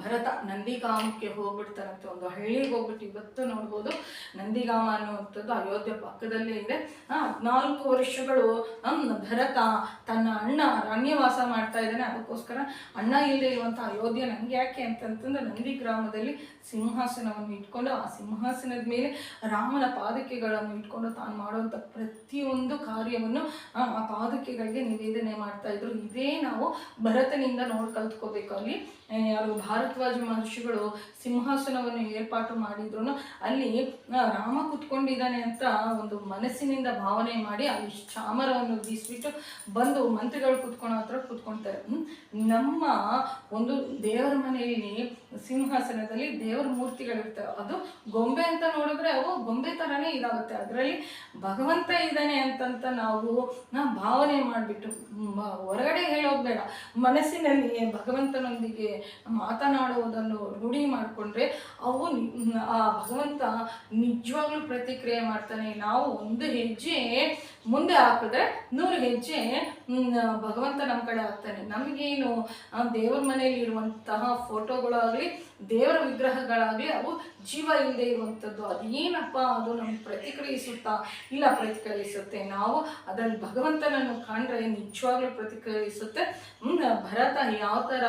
ಭರತ ನಂದಿಗಾಮಕ್ಕೆ ಹೋಗ್ಬಿಡ್ತಾರಂತೆ, ಒಂದು ಹಳ್ಳಿಗೆ ಹೋಗ್ಬಿಟ್ಟು ಇವತ್ತು ನೋಡ್ಬೋದು ನಂದಿಗಾಮ ಅನ್ನುವಂಥದ್ದು ಅಯೋಧ್ಯೆ ಪಕ್ಕದಲ್ಲೇ ಇದೆ. 14 ವರ್ಷಗಳು ಭರತ ತನ್ನ ಅಣ್ಣ ಅರಣ್ಯವಾಸ ಮಾಡ್ತಾ ಇದ್ದಾನೆ. ಅದಕ್ಕೋಸ್ಕರ ಅಣ್ಣ ಇಲ್ಲದೆ ಇರುವಂಥ ಅಯೋಧ್ಯೆ ನನಗೆ ಯಾಕೆ ಅಂತಂತಂದ್ರೆ ನಂದಿ ಗ್ರಾಮದಲ್ಲಿ ಸಿಂಹಾಸನವನ್ನು ಇಟ್ಕೊಂಡು ಆ ಸಿಂಹಾಸನದ ಮೇಲೆ ರಾಮನ ಪಾದಕೆಗಳನ್ನು ಇಟ್ಕೊಂಡು ತಾನು ಮಾಡುವಂಥ ಪ್ರತಿಯೊಂದು ಕಾರ್ಯವನ್ನು ಆ ಪಾದಕೆಗಳಿಗೆ ನಿವೇದನೆ ಮಾಡ್ತಾ ಇದ್ರು. ಇದೇ ನಾವು ಭರತನಿಂದ ಕಲ್ತ್ಕೋಬೇಕು. ಅಲ್ಲಿ ಯಾರು ಭಾರದ್ವಾಜ ಮಹರ್ಷಿಗಳು ಸಿಂಹಾಸನವನ್ನು ಏರ್ಪಾಟು ಮಾಡಿದ್ರು, ಅಲ್ಲಿ ರಾಮ ಕುತ್ಕೊಂಡಿದ್ದಾನೆ ಅಂತ ಒಂದು ಮನಸ್ಸಿನಿಂದ ಭಾವನೆ ಮಾಡಿ ಅಲ್ಲಿ ಚಾಮರವನ್ನು ಬೀಸ್ಬಿಟ್ಟು ಬಂದು ಮಂತ್ರಿಗಳು ಕುತ್ಕೊಳ್ಳೋ ಹತ್ರ ಕುತ್ಕೊಳ್ತಾರೆ. ನಮ್ಮ ಒಂದು ದೇವರ ಮನೆಯಲ್ಲಿ ಸಿಂಹಾಸನದಲ್ಲಿ ದೇವರ ಮೂರ್ತಿಗಳಿರ್ತವೆ, ಅದು ಗೊಂಬೆ ಅಂತ ನೋಡಿದ್ರೆ ಅವು ಗೊಂಬೆ ಥರನೇ ಇದಾಗುತ್ತೆ. ಅದರಲ್ಲಿ ಭಗವಂತ ಇದ್ದಾನೆ ಅಂತಂತ ನಾವು ಭಾವನೆ ಮಾಡಿಬಿಟ್ಟು ಹೊರಗಡೆ ಹೇಳೋದು ಬೇಡ, ಮನಸ್ಸಿನಲ್ಲಿ ಭಗವಂತನೊಂದಿಗೆ ಮಾತನಾಡುವುದನ್ನು ರೂಢಿ ಮಾಡಿಕೊಂಡ್ರೆ ಅವು ಆ ಭಗವಂತ ನಿಜವಾಗ್ಲೂ ಪ್ರತಿಕ್ರಿಯೆ ಮಾಡ್ತಾನೆ. ನಾವು ಒಂದು ಹೆಜ್ಜೆ ಮುಂದೆ ಹಾಕಿದ್ರೆ 100 ಹೆಜ್ಜೆ ಭಗವಂತ ನಮ್ಮ ಕಡೆ ಆಗ್ತಾನೆ. ನಮಗೇನು ದೇವರ ಮನೆಯಲ್ಲಿ ಇರುವಂತಹ ಫೋಟೋಗಳಾಗಲಿ ದೇವರ ವಿಗ್ರಹಗಳಾಗಲಿ ಅವು ಜೀವ ಇಲ್ಲದೆ ಇರುವಂಥದ್ದು. ಅದೇನಪ್ಪ ಅದು ನಮ್ಗೆ ಪ್ರತಿಕ್ರಿಯಿಸುತ್ತಾ? ಇಲ್ಲ, ಪ್ರತಿಕ್ರಿಯಿಸುತ್ತೆ. ನಾವು ಅದರಲ್ಲಿ ಭಗವಂತನನ್ನು ಕಂಡ್ರೆ ನಿಜವಾಗ್ಲೂ ಪ್ರತಿಕ್ರಿಯಿಸುತ್ತೆ. ಭರತ ಯಾವ ಥರ